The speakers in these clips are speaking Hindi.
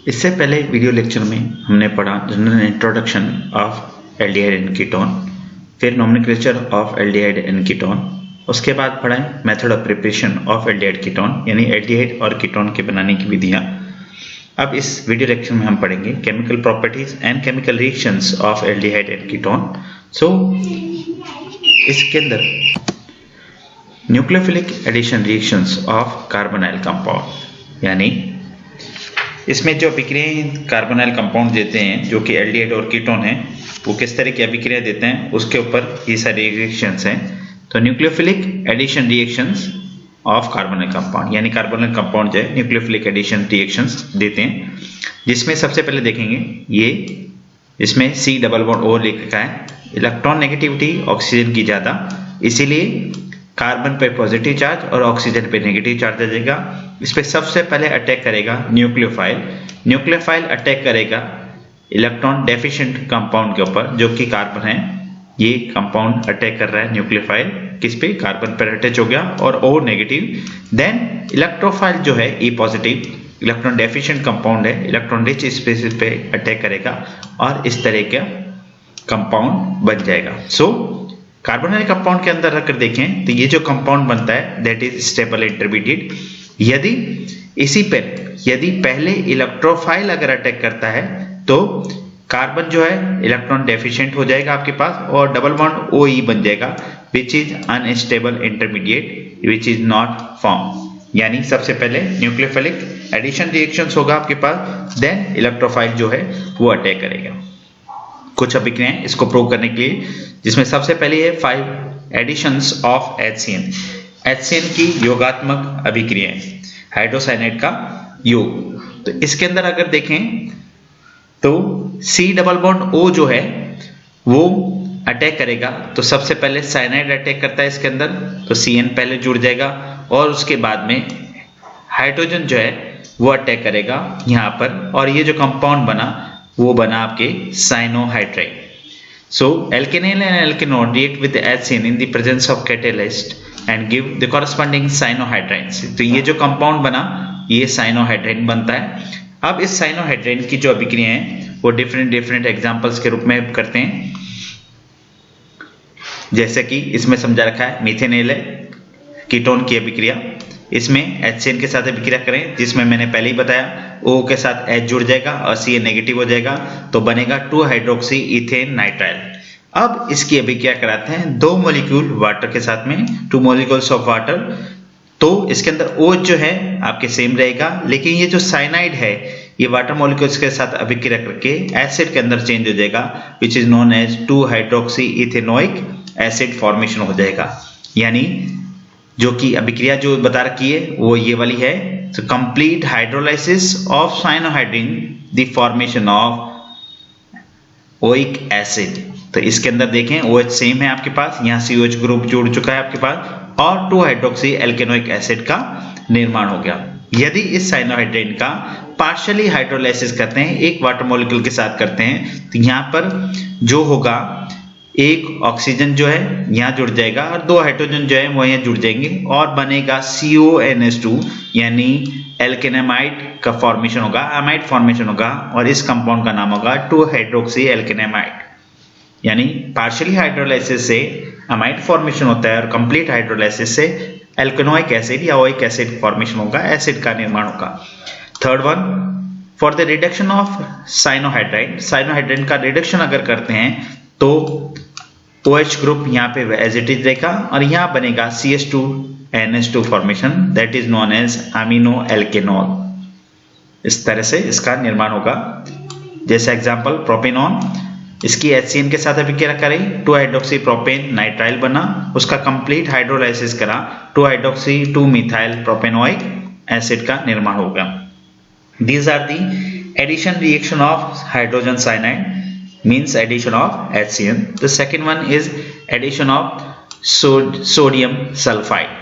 इससे पहले वीडियो लेक्चर में हमने पढ़ा general introduction of aldehyde and ketone, फिर nomenclature of aldehyde and ketone, उसके बाद पढ़ा method of preparation of aldehyde ketone यानी एल्डिहाइड और कीटोन के बनाने की विधियां। अब इस वीडियो लेक्चर में हम पढ़ेंगे chemical properties and chemical reactions of aldehyde and ketone. So इसके अंदर nucleophilic addition reactions of carbonyl compound, यानी इसमें जो अभिक्रियाएं कार्बोनाइल कंपाउंड देते हैं जो कि एल्डिहाइड और कीटोन है, वो किस तरह की अभिक्रिया देते हैं उसके ऊपर ये सारी रिएक्शंस हैं। तो nucleophilic addition reactions of carbonyl compound, यानी कार्बोनाइल कंपाउंड जो है न्यूक्लियोफिलिक एडिशन रिएक्शंस देते हैं, जिसमें सबसे पहले देखेंगे ये इसमें C डबल बॉन्ड O लिखा है। इलेक्ट्रॉन नेगेटिविटी ऑक्सीजन की ज्यादा, इसीलिए कार्बन पे पॉजिटिव चार्ज और ऑक्सीजन पे नेगेटिव चार्ज आ जाएगा। इस पे सबसे पहले अटैक करेगा न्यूक्लियोफाइल। न्यूक्लियोफाइल अटैक करेगा इलेक्ट्रॉन डेफिशिएंट कंपाउंड के ऊपर जो कि कार्बन है। ये कंपाउंड अटैक कर रहा है न्यूक्लियोफाइल किस पे, कार्बन पर अटैच हो गया और O नेगेटिव। देन इलेक्ट्रोफाइल जो है E positive, electron deficient compound है, इलेक्ट्रॉन रिच स्पेसिस पे अटैक करेगा और इस तरह का कंपाउंड बन जाएगा। सो कार्बोनाइल कंपाउंड के अंदर रखकर देखें तो ये जो कंपाउंड बनता है दैट इज स्टेबल इंटरमीडिएट। यदि इसी पर यदि पहले इलेक्ट्रोफाइल अगर अटैक करता है तो कार्बन जो है इलेक्ट्रॉन डेफिशिएंट हो जाएगा आपके पास और डबल बॉन्ड OE बन जाएगा which is unstable intermediate which is not form. यानी सबसे पहले न्यूक्लियोफिलिक एडिशन रिएक्शंस होगा आपके पास, देन इलेक्ट्रोफाइल जो है वो अटैक करेगा। कुछ अभिक्रियाएं इसको प्रूव करने के लिए, जिसमें सबसे पहले है 5 एडिशंस ऑफ HCN। HCN की योगात्मक अभिक्रियाएं, हाइड्रोसाइनाइड का योग। तो इसके अंदर अगर देखें तो C डबल बॉन्ड O जो है वो अटैक करेगा। तो सबसे पहले साइनाइड अटैक करता है इसके अंदर, तो CN पहले जुड़ जाएगा और उसके बाद में हाइड्रोजन जो है वो अटैक करेगा यहाँ पर, और ये जो कंपाउंड बना वो बना आपके साइनोहाइड्राइड। So alkynyl and alkenol react with HCN in the presence of catalyst and give the corresponding cyanohydrines। तो ये जो कंपाउंड बना ये साइनोहाइड्राइन बनता है। अब इस साइनोहाइड्राइन की जो अभिक्रिया है वो डिफरेंट एग्जांपल्स के रूप में करते हैं, जैसे कि इसमें समझा रखा है मीथेनेल है कीटोन की अभिक्रिया, इसमें HCN के साथ अभिक्रिया करें, जिसमें मैंने पहले ही बताया O के साथ H जुड़ जाएगा और Cn नेगेटिव हो जाएगा तो बनेगा 2 हाइड्रोक्सी इथेन नाइट्राइल। अब इसकी अभिक्रिया कराते हैं 2 मॉलिक्यूल वाटर के साथ में, 2 मॉलिक्यूल्स ऑफ वाटर। तो इसके अंदर OH जो है आपके सेम रहेगा, लेकिन ये जो साइनाइड है ये वाटर मॉलिक्यूल्स के साथ अभिक्रिया करके एसिड के अंदर चेंज हो जाएगा which is known as 2 hydroxy ethanoic acid formation हो जाएगा। यानी जो कि अभिक्रिया जो बता रखी है वो ये वाली है। तो complete hydrolysis of cyanohydrin the formation of oic acid. तो इसके अंदर देखें OH सेम है आपके पास, यहाँ COH ग्रुप जुड़ चुका है आपके पास और 2 हाइड्रोक्सी एल्केनोइक एसिड का निर्माण हो गया। यदि इस साइनोहाइड्रिन का पार्शियली हाइड्रोलाइसिस करते हैं, एक वाटर मॉलिक्यूल के साथ करते हैं, तो यहाँ पर जो होगा एक ऑक्सीजन जो है यहाँ जुड़ जाएगा और 2 हाइड्रोजन जो है वो यहाँ जुड़ जाएंगे और बनेगा CONH2 यानी एल्केनेमाइड का फॉर्मेशन होगा, अमाइड फॉर्मेशन होगा और इस कंपाउंड का नाम होगा 2 हाइड्रोक्सी एल्केनेमाइड। यानी पार्शियली हाइड्रोलाइसिस से अमाइड फॉर्मेशन होता है और कंप्लीट हाइड्रोलाइसिस से एल्केनोइक एसिड या ओइक एसिड फॉर्मेशन होगा, एसिड का निर्माण होगा। Third one, for the reduction of cyanohydride, cyanohydride का रिडक्शन अगर करते हैं तो OH ग्रुप यहाँ पे एज इट इज रहेगा और यहाँ बनेगा CH2NH2 formation that is known as amino alkanol. इस तरह से इसका निर्माण होगा। जैसे एग्जांपल प्रोपेनॉन, इसकी HCN के साथ अभिक्रिया करें, 2 हाइड्रोक्सी प्रोपेन नाइट्राइल बना, उसका कंप्लीट हाइड्रोलाइसिस करा, 2 हाइड्रोक्सी 2 मिथाइल प्रोपेनोइक एसिड का निर्माण होगा। These are the addition reaction of hydrogen cyanide means addition of HCN. The second one is addition of sodium sulfide,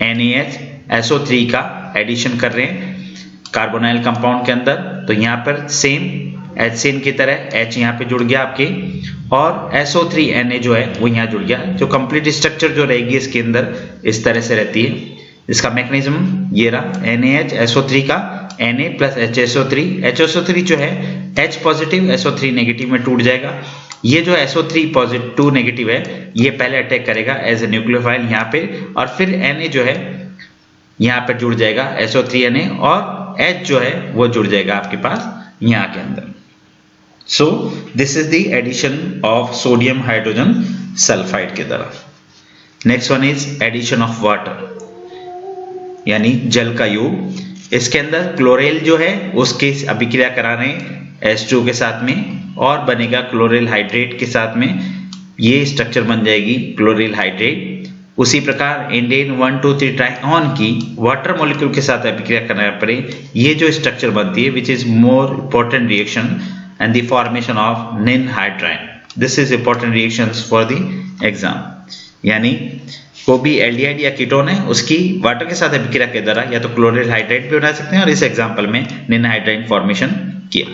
NaHSO3 का एडिशन कर रहे हैं कार्बोनाइल कंपाउंड के अंदर। तो यहाँ पर सेम HCN की तरह H यहाँ पे जुड़ गया आपके और SO3Na जो है वो यहाँ जुड़ गया। जो कंप्लीट स्ट्रक्चर जो रहेगी इसके अंदर इस तरह से रहती है। इसका मैकेनिज्म ये रहा, NaHSO3 का Na प्लस HSO3, HSO3 जो है H पॉजिटिव SO3 नेगेटिव में टूट जाएगा। ये जो SO3 पॉजिटिव नेगेटिव है ये पहले अटैक करेगा एज ए न्यूक्लियोफाइल यहाँ पे, और फिर Na जो है यहाँ पर जुड़ जाएगा SO3Na, और H जो है वो जुड़ जाएगा आपके पास यहाँ के अंदर। So this is the addition of sodium hydrogen sulphide की तरफ। Next one is addition of water यानी जल का योग। इसके अंदर क्लोरेल जो है उसके अभिक्रिया करा रहे हैं H2 के साथ में और बनेगा क्लोरेल हाइड्रेट के साथ में, ये स्ट्रक्चर बन जाएगी क्लोरेल हाइड्रेट। उसी प्रकार इंडेन 1 2 3 ट्राइऑन की वाटर मॉलिक्यूल के साथ अभिक्रिया करना पड़े, ये जो स्ट्रक्चर बनती है which is more important reaction and the formation of ninhydrine. This is important reactions for the exam. यानी कोई भी एल्डिहाइड या कीटोन है उसकी वाटर के साथ अभिक्रिया के द्वारा या तो क्लोरेल हाइड्रेट भी बना सकते हैं, और इस एग्जांपल में निनहाइड्राइन फॉर्मेशन किया।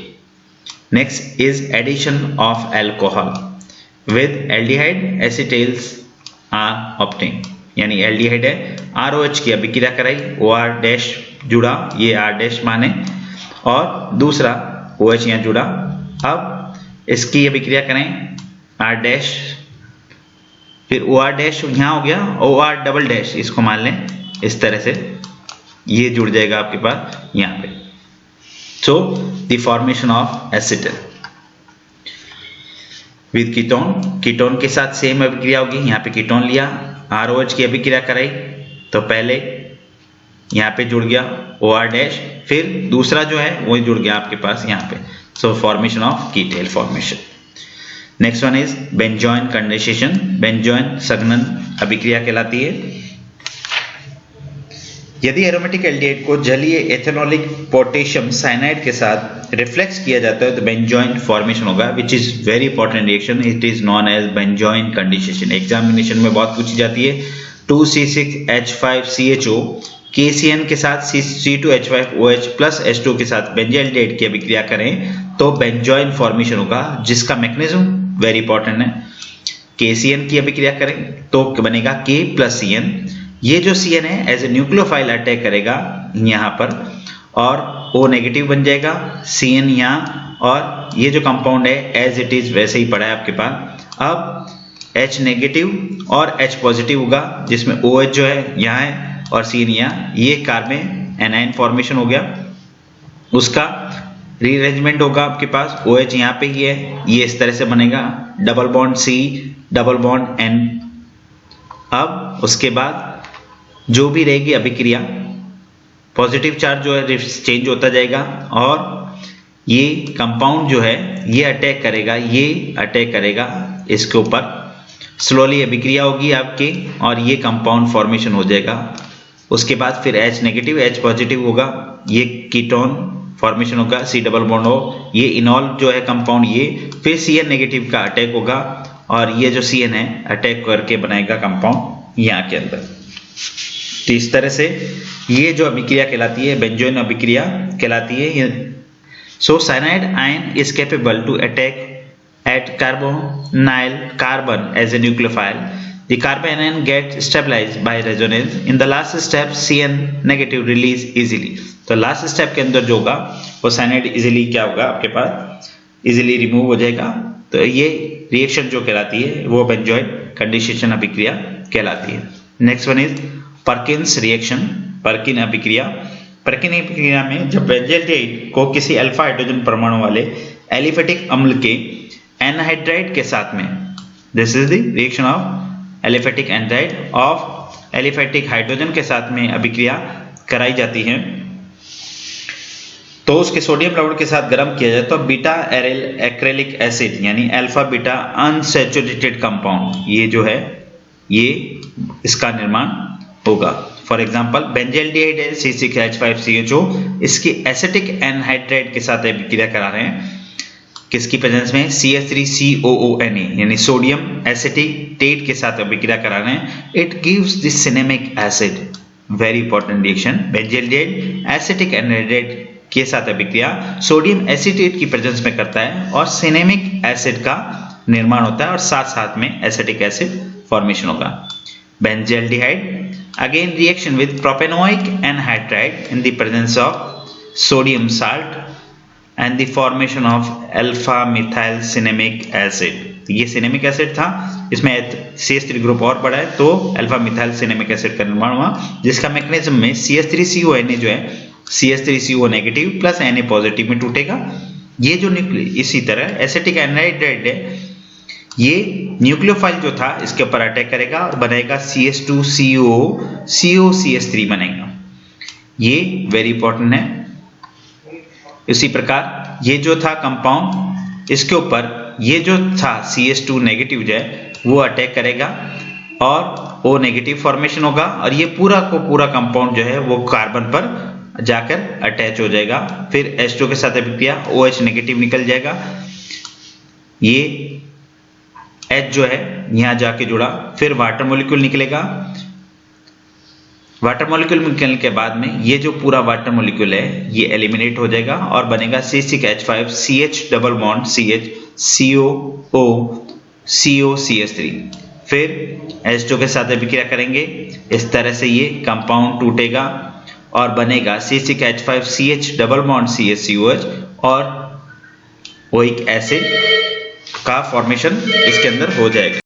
Next is addition of alcohol with aldehyde acetals are obtain, यानी एल्डिहाइड है ROH की अभिक्रिया कराई, OR डैश जुड़ा, ये R डैश माने, और दूसरा OH यहाँ जुड़ा। अब इसकी अभिक्रिया करें R डैश, फिर OR डैश यहाँ हो गया, OR डबल डैश इसको मान लें, इस तरह से ये जुड़ जाएगा आपके पास यहाँ पे। So the formation of acetal with ketone, ketone के साथ सेम अभिक्रिया होगी। यहाँ पे कीटोन लिया, ROH की अभिक्रिया कराई, तो पहले यहाँ पे जुड़ गया OR डैश, फिर दूसरा जो है वो जुड़ गया आपके पास यहाँ पे। So formation of ketal formation. Next one is benzoin condensation. Benzoin संघनन अभिक्रिया कहलाती है। यदि एरोमेटिक एल्डिहाइड को जलीय एथेनॉलिक पोटेशियम साइनाइड के साथ रिफ्लेक्स किया जाता है तो बेंजोइन फॉर्मेशन होगा, which is very important reaction. It is known as benzoin condensation. Examination में बहुत पूछी जाती है। 2C6H5CHO KCN के साथ C2H5OH प्लस H2 के साथ बेंजोएल्डिहाइड की अभिक्रिया करें तो बेंजोइन फॉर्मेशन होगा, जिसका मैकेनिज्म वेरी इंपॉर्टेंट है। KCN की अभिक्रिया करें तो बनेगा K प्लस CN। ये जो CN है एज ए न्यूक्लियोफाइल अटैक करेगा यहाँ पर और O नेगेटिव बन जाएगा, CN यहाँ, और ये जो कंपाउंड है एज इट इज वैसे ही पड़ा है आपके पास। अब H नेगेटिव और H पॉजिटिव होगा, जिसमें OH जो है यहाँ है और CN यहाँ, ये कार्बन एनाइन फॉर्मेशन हो गया। उसका रीअरेंजमेंट होगा आपके पास, OH यहाँ पे ही है, ये इस तरह से बनेगा, double bond C double bond N। अब उसके बाद जो भी रहेगी अभिक्रिया, पॉजिटिव चार्ज जो है चेंज होता जाएगा और ये कंपाउंड जो है ये अटैक करेगा इसके ऊपर। स्लोली अभिक्रिया होगी आपकी और ये कंपाउंड फॉर्मेशन हो जाएगा। उसके बाद फिर H नेगेटिव H पॉजिटिव होगा, ये कीटोन फॉर्मेशन होगा, C डबल बॉन्ड हो, ये इनॉल जो है कंपाउंड, ये फिर CN नेगेटिव का अटैक होगा और ये जो CN है अटैक करके बनाएगा कंपाउंड यहाँ के अंदर। तो इस तरह से ये जो अभिक्रिया कहलाती है बेंजोइन अभिक्रिया कहलाती है। So cyanide ion is capable to attack at carbonyl carbon as a nucleophile. The carbon anion get stabilized by resonance. In the last step CN negative release easily. तो लास्ट स्टेप के अंदर जो होगा वो साइनाइड इजीली क्या होगा आपके पास, इजीली रिमूव हो जाएगा। तो ये रिएक्शन जो कहलाती है वो बेंजोइन कंडेंसेशन अभिक्रिया कहलाती है। Next one is Perkins reaction, Perkin अभिक्रिया। पर्किन अभिक्रिया में जब बेंजोएल्डिहाइड को किसी अल्फा हाइड्रोजन परमाणु वाले एलिफेटिक अम्ल के एनहाइड्राइड के साथ में, this is the reaction of aliphatic anhydride of aliphatic hydrogen के साथ में अभिक्रिया कराई जाती है, तो उसके सोडियम लवण के साथ गर्म किया जाए तो बीटा एराइल एक्रेलिक एसिड यानी अल्फा बीटा अनसैचुरेटेड कंपाउंड ये जो है ये इसका निर्माण होगा। फॉर एग्जांपल बेंजोएल्डिहाइड है C6H5CHO, इसकी एसिटिक एनहाइड्राइड के साथ अभिक्रिया करा रहे हैं किसकी प्रेजेंस में, CH3COONA यानी सोडियम एसिटेट के साथ अभिक्रिया करा रहे हैं। It gives the cinnamic acid, very important reaction. Benzaldehyde acetic anhydride के साथ अभिक्रिया सोडियम एसिटेट की प्रेजेंस में करता है और सिनेमिक एसिड का निर्माण होता है और साथ साथ में एसिटिक एसिड फॉर्मेशन होगा। Benzaldehyde again reaction with propanoic anhydride in the presence of sodium salt and the formation of alpha methyl cinnamic acid। ये सिनेमिक एसिड था, इसमें CH3 ग्रुप और बढ़ा है तो अल्फा मिथाइल सिनेमिक एसिड का निर्माण हुआ, जिसका मैकेनिज्म में CH3CONA जो है CH3CO negative plus Na positive में टूटेगा। ये जो इसी तरह एसिटिक एनहाइड्राइड है, ये न्यूक्लियोफाइल जो था इसके ऊपर अटैक करेगा और बनाएगा CH2CO COCH3 बनेगा। ये वेरी इंपॉर्टेंट है। इसी प्रकार ये जो था कंपाउंड, इसके ऊपर ये जो था CH2 नेगेटिव जो है वो अटैक करेगा और O नेगेटिव फॉर्मेशन होगा और ये पूरा को पूरा कंपाउंड जो है वो कार्बन पर जाकर अटैच हो जाएगा। फिर H2 के साथ अभिक्रिया OH नेगेटिव निकल जाएगा, ये H जो है यहां जाके जुड़ा, फिर वाटर मॉलिक्यूल निकलेगा। वाटर मॉलिक्यूल निकलने के बाद में ये जो पूरा वाटर मॉलिक्यूल है ये एलिमिनेट हो जाएगा और बनेगा C6H5 CH double bond CH COO COCH3। फिर H2 के साथ अभिक्रिया करेंगे, इस तरह से ये कंपाउंड टूटेगा और बनेगा C6H5 CH double bond CH COH और ओइक एसिड का फॉर्मेशन इसके अंदर हो जाएगा।